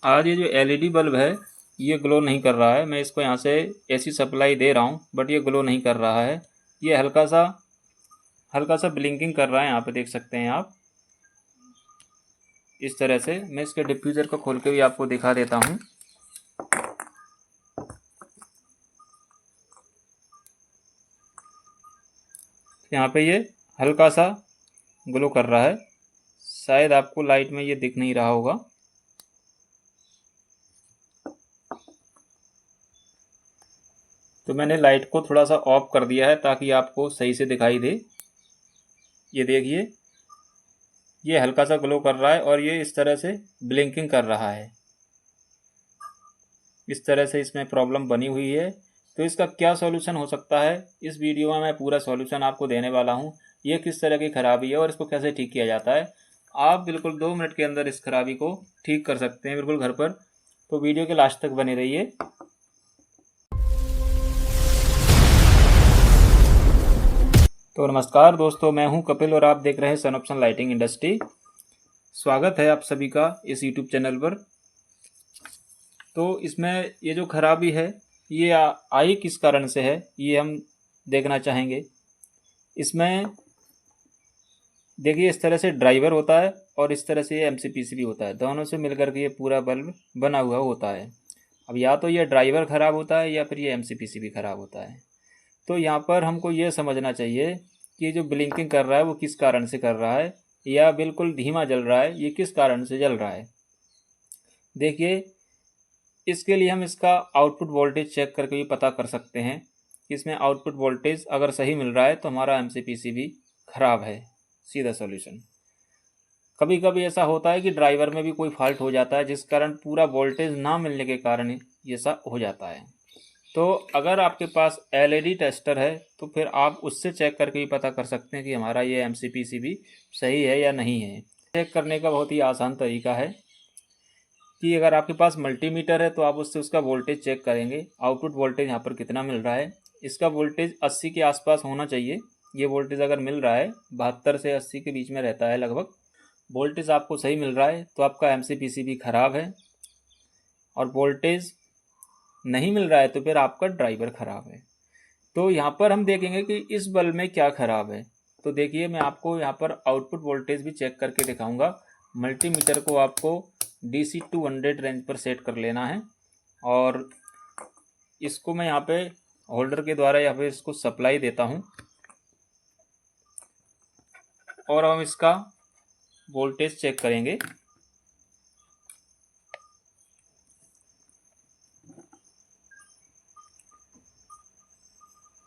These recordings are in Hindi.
आज ये जो एलईडी बल्ब है ये ग्लो नहीं कर रहा है। मैं इसको यहाँ से एसी सप्लाई दे रहा हूँ बट ये ग्लो नहीं कर रहा है। ये हल्का सा ब्लिंकिंग कर रहा है, यहाँ पे देख सकते हैं आप। इस तरह से मैं इसके डिफ्यूज़र को खोल के भी आपको दिखा देता हूँ। यहाँ पे ये हल्का सा ग्लो कर रहा है, शायद आपको लाइट में ये दिख नहीं रहा होगा। तो मैंने लाइट को थोड़ा सा ऑफ कर दिया है ताकि आपको सही से दिखाई दे। ये देखिए, ये हल्का सा ग्लो कर रहा है और ये इस तरह से ब्लिंकिंग कर रहा है। इस तरह से इसमें प्रॉब्लम बनी हुई है। तो इसका क्या सॉल्यूशन हो सकता है, इस वीडियो में मैं पूरा सॉल्यूशन आपको देने वाला हूँ। ये किस तरह की खराबी है और इसको कैसे ठीक किया जाता है। आप बिल्कुल 2 मिनट के अंदर इस खराबी को ठीक कर सकते हैं, बिल्कुल घर पर। तो वीडियो के लास्ट तक बने रहिए। तो नमस्कार दोस्तों, मैं हूं कपिल और आप देख रहे हैं सन ऑप्शन लाइटिंग इंडस्ट्री। स्वागत है आप सभी का इस यूट्यूब चैनल पर। तो इसमें ये जो खराबी है ये आई किस कारण से है, ये हम देखना चाहेंगे। इसमें देखिए, इस तरह से ड्राइवर होता है और इस तरह से ये एमसीपीसी भी होता है। दोनों से मिलकर के ये पूरा बल्ब बना हुआ होता है। अब या तो ये ड्राइवर ख़राब होता है या फिर ये एमसीपीसी भी ख़राब होता है। तो यहाँ पर हमको ये समझना चाहिए कि जो ब्लिंकिंग कर रहा है वो किस कारण से कर रहा है, या बिल्कुल धीमा जल रहा है, ये किस कारण से जल रहा है। देखिए, इसके लिए हम इसका आउटपुट वोल्टेज चेक करके भी पता कर सकते हैं कि इसमें आउटपुट वोल्टेज अगर सही मिल रहा है तो हमारा एमसीपीसी भी ख़राब है। सीधा सॉल्यूशन। कभी कभी ऐसा होता है कि ड्राइवर में भी कोई फॉल्ट हो जाता है जिस कारण पूरा वोल्टेज ना मिलने के कारण ये सा हो जाता है। तो अगर आपके पास एलईडी टेस्टर है तो फिर आप उससे चेक करके भी पता कर सकते हैं कि हमारा ये एमसीपीसी भी सही है या नहीं है। चेक करने का बहुत ही आसान तरीका है कि अगर आपके पास मल्टीमीटर है तो आप उससे उसका वोल्टेज चेक करेंगे, आउटपुट वोल्टेज यहाँ पर कितना मिल रहा है। इसका वोल्टेज 80 के आसपास होना चाहिए। ये वोल्टेज अगर मिल रहा है 72 से 80 के बीच में रहता है लगभग, वोल्टेज आपको सही मिल रहा है तो आपका एमसीपीसी भी ख़राब है। और वोल्टेज नहीं मिल रहा है तो फिर आपका ड्राइवर ख़राब है। तो यहाँ पर हम देखेंगे कि इस बल्ब में क्या ख़राब है। तो देखिए, मैं आपको यहाँ पर आउटपुट वोल्टेज भी चेक करके दिखाऊंगा। मल्टीमीटर को आपको DC 200 रेंज पर सेट कर लेना है और इसको मैं यहाँ पे होल्डर के द्वारा यहाँ पे इसको सप्लाई देता हूँ और हम इसका वोल्टेज चेक करेंगे।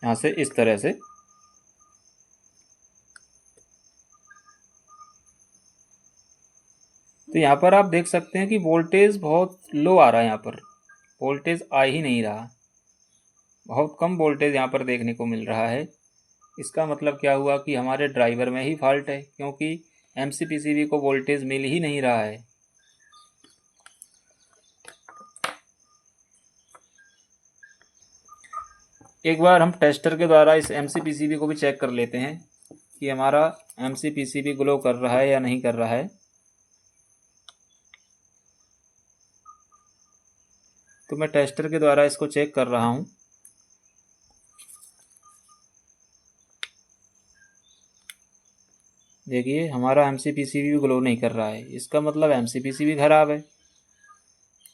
यहाँ से इस तरह से तो यहाँ पर आप देख सकते हैं कि वोल्टेज बहुत लो आ रहा है। यहाँ पर वोल्टेज आ ही नहीं रहा, बहुत कम वोल्टेज यहाँ पर देखने को मिल रहा है। इसका मतलब क्या हुआ कि हमारे ड्राइवर में ही फॉल्ट है, क्योंकि एमसीपीसीबी को वोल्टेज मिल ही नहीं रहा है। एक बार हम टेस्टर के द्वारा इस एमसीपीसीबी को भी चेक कर लेते हैं कि हमारा एमसीपीसीबी ग्लो कर रहा है या नहीं कर रहा है। तो मैं टेस्टर के द्वारा इसको चेक कर रहा हूँ। देखिए, हमारा एमसीपीसीबी भी ग्लो नहीं कर रहा है, इसका मतलब एमसीपीसीबी खराब है।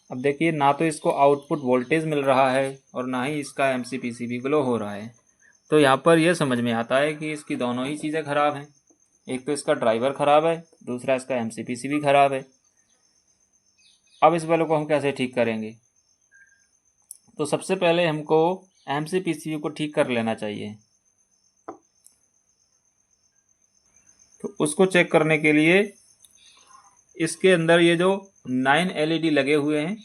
अब देखिए, ना तो इसको आउटपुट वोल्टेज मिल रहा है और ना ही इसका एमसीपीसीबी ग्लो हो रहा है। तो यहाँ पर यह समझ में आता है कि इसकी दोनों ही चीज़ें ख़राब हैं। एक तो इसका ड्राइवर ख़राब है, दूसरा इसका एमसीपीसीबी ख़राब है। अब इस बल्ब को हम कैसे ठीक करेंगे। तो सबसे पहले हमको एमसीपीसीबी को ठीक कर लेना चाहिए। तो उसको चेक करने के लिए इसके अंदर ये जो 9 LED लगे हुए हैं,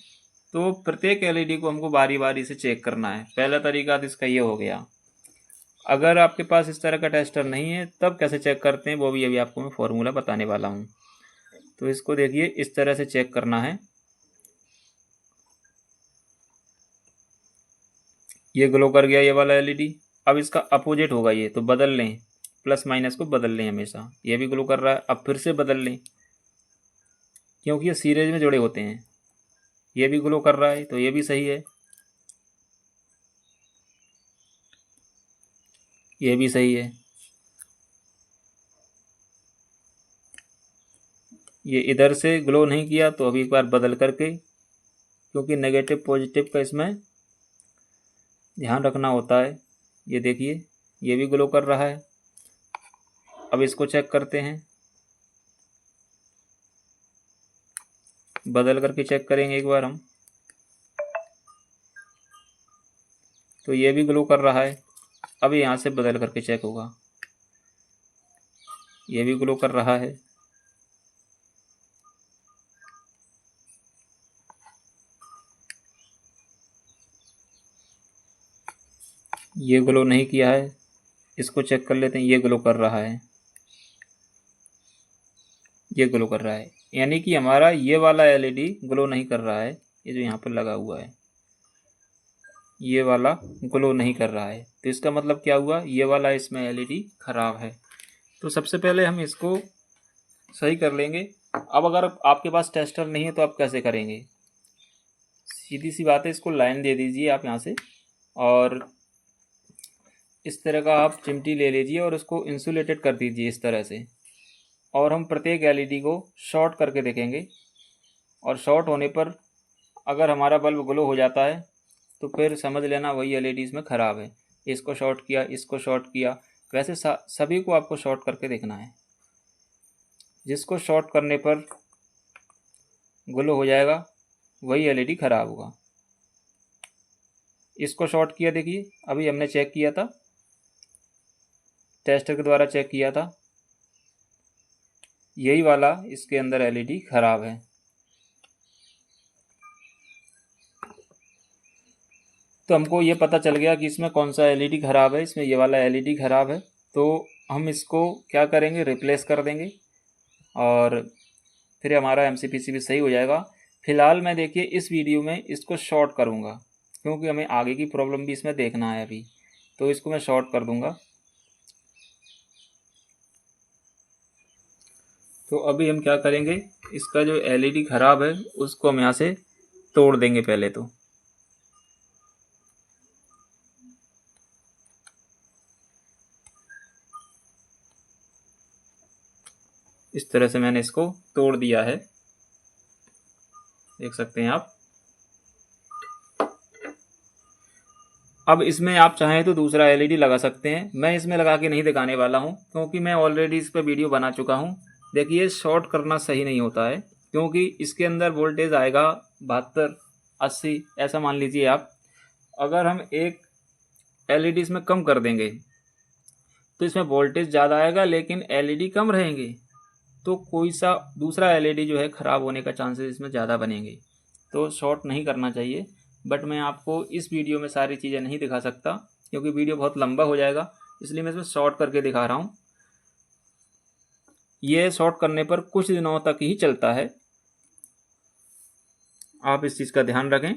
तो प्रत्येक LED को हमको बारी बारी से चेक करना है। पहला तरीका तो इसका ये हो गया। अगर आपके पास इस तरह का टेस्टर नहीं है तब कैसे चेक करते हैं वो भी अभी आपको मैं फॉर्मूला बताने वाला हूँ। तो इसको देखिए, इस तरह से चेक करना है। ये ग्लो कर गया ये वाला LED। अब इसका अपोजिट होगा ये, तो बदल लें, प्लस माइनस को बदल लें हमेशा। ये भी ग्लो कर रहा है, अब फिर से बदल लें, क्योंकि ये सीरीज में जुड़े होते हैं। ये भी ग्लो कर रहा है, तो ये भी सही है, ये भी सही है। ये इधर से ग्लो नहीं किया, तो अभी एक बार बदल करके, क्योंकि नेगेटिव पॉजिटिव का इसमें ध्यान रखना होता है। ये देखिए, ये भी ग्लो कर रहा है। अब इसको चेक करते हैं, बदल करके चेक करेंगे एक बार हम, तो ये भी ग्लो कर रहा है। अब यहाँ से बदल करके चेक होगा, ये भी ग्लो कर रहा है। ये ग्लो नहीं किया है, इसको चेक कर लेते हैं। ये ग्लो कर रहा है, ये ग्लो कर रहा है, यानी कि हमारा ये वाला एलईडी ग्लो नहीं कर रहा है। ये जो यहाँ पर लगा हुआ है, ये वाला ग्लो नहीं कर रहा है, तो इसका मतलब क्या हुआ, ये वाला इसमें एलईडी खराब है। तो सबसे पहले हम इसको सही कर लेंगे। अब अगर आपके पास टेस्टर नहीं है तो आप कैसे करेंगे? सीधी सी बात है, इसको लाइन दे दीजिए आप यहाँ से, और इस तरह का आप चिमटी ले लीजिए और उसको इंसुलेटेड कर दीजिए इस तरह से। और हम प्रत्येक एलईडी को शॉर्ट करके देखेंगे, और शॉर्ट होने पर अगर हमारा बल्ब ग्लो हो जाता है तो फिर समझ लेना वही एलईडी इसमें ख़राब है। इसको शॉर्ट किया, इसको शॉर्ट किया, वैसे सभी को आपको शॉर्ट करके देखना है। जिसको शॉर्ट करने पर ग्लो हो जाएगा वही एलईडी ख़राब होगा। इसको शॉर्ट किया, देखिए अभी हमने चेक किया था, टेस्टर के द्वारा चेक किया था, यही वाला इसके अंदर एलईडी ख़राब है। तो हमको ये पता चल गया कि इसमें कौन सा एलईडी ख़राब है, इसमें ये वाला एलईडी ख़राब है। तो हम इसको क्या करेंगे, रिप्लेस कर देंगे, और फिर हमारा एमसीपीसी भी सही हो जाएगा। फ़िलहाल मैं देखिए इस वीडियो में इसको शॉर्ट करूँगा, क्योंकि हमें आगे की प्रॉब्लम भी इसमें देखना है अभी, तो इसको मैं शॉर्ट कर दूँगा। तो अभी हम क्या करेंगे, इसका जो एलईडी ख़राब है उसको हम यहाँ से तोड़ देंगे पहले। तो इस तरह से मैंने इसको तोड़ दिया है, देख सकते हैं आप। अब इसमें आप चाहें तो दूसरा एलईडी लगा सकते हैं, मैं इसमें लगा के नहीं दिखाने वाला हूं, क्योंकि मैं ऑलरेडी इस पर वीडियो बना चुका हूं। देखिए शॉर्ट करना सही नहीं होता है, क्योंकि इसके अंदर वोल्टेज आएगा 72, 80 ऐसा मान लीजिए आप। अगर हम एक एलईडी इसमें कम कर देंगे तो इसमें वोल्टेज ज़्यादा आएगा, लेकिन एलईडी कम रहेंगे, तो कोई सा दूसरा एलईडी जो है ख़राब होने का चांसेस इसमें ज़्यादा बनेंगे। तो शॉर्ट नहीं करना चाहिए। बट मैं आपको इस वीडियो में सारी चीज़ें नहीं दिखा सकता, क्योंकि वीडियो बहुत लंबा हो जाएगा, इसलिए मैं इसमें शॉर्ट करके दिखा रहा हूँ। ये शॉर्ट करने पर कुछ दिनों तक ही चलता है, आप इस चीज़ का ध्यान रखें।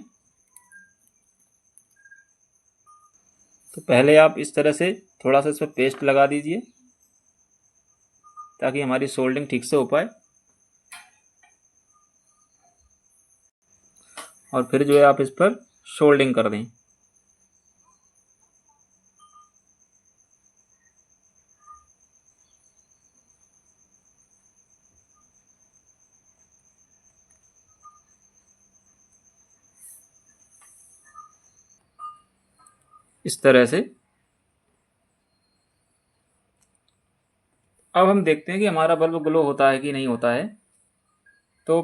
तो पहले आप इस तरह से थोड़ा सा इस पर पेस्ट लगा दीजिए, ताकि हमारी सोल्डिंग ठीक से हो पाए। और फिर जो है आप इस पर सोल्डिंग कर दें। इस तरह से। अब हम देखते हैं कि हमारा बल्ब ग्लो होता है कि नहीं होता है। तो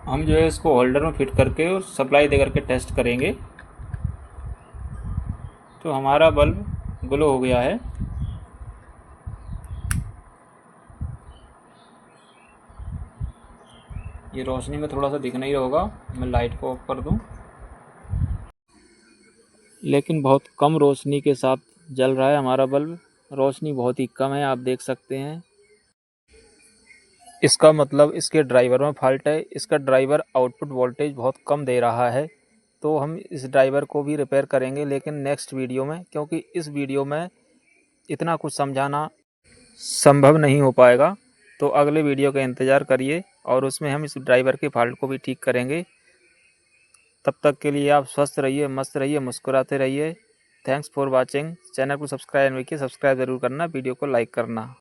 हम जो है इसको होल्डर में फिट करके और सप्लाई दे करके टेस्ट करेंगे। तो हमारा बल्ब ग्लो हो गया है। ये रोशनी में थोड़ा सा दिख नहीं होगा, मैं लाइट को ऑफ कर दूं, लेकिन बहुत कम रोशनी के साथ जल रहा है हमारा बल्ब। रोशनी बहुत ही कम है, आप देख सकते हैं। इसका मतलब इसके ड्राइवर में फॉल्ट है। इसका ड्राइवर आउटपुट वोल्टेज बहुत कम दे रहा है। तो हम इस ड्राइवर को भी रिपेयर करेंगे, लेकिन नेक्स्ट वीडियो में, क्योंकि इस वीडियो में इतना कुछ समझाना संभव नहीं हो पाएगा। तो अगले वीडियो का इंतज़ार करिए, और उसमें हम इस ड्राइवर के फॉल्ट को भी ठीक करेंगे। तब तक के लिए आप स्वस्थ रहिए, मस्त रहिए, मुस्कुराते रहिए। Thanks for watching. चैनल को सब्सक्राइब नहीं किया, सब्सक्राइब ज़रूर करना, वीडियो को लाइक करना।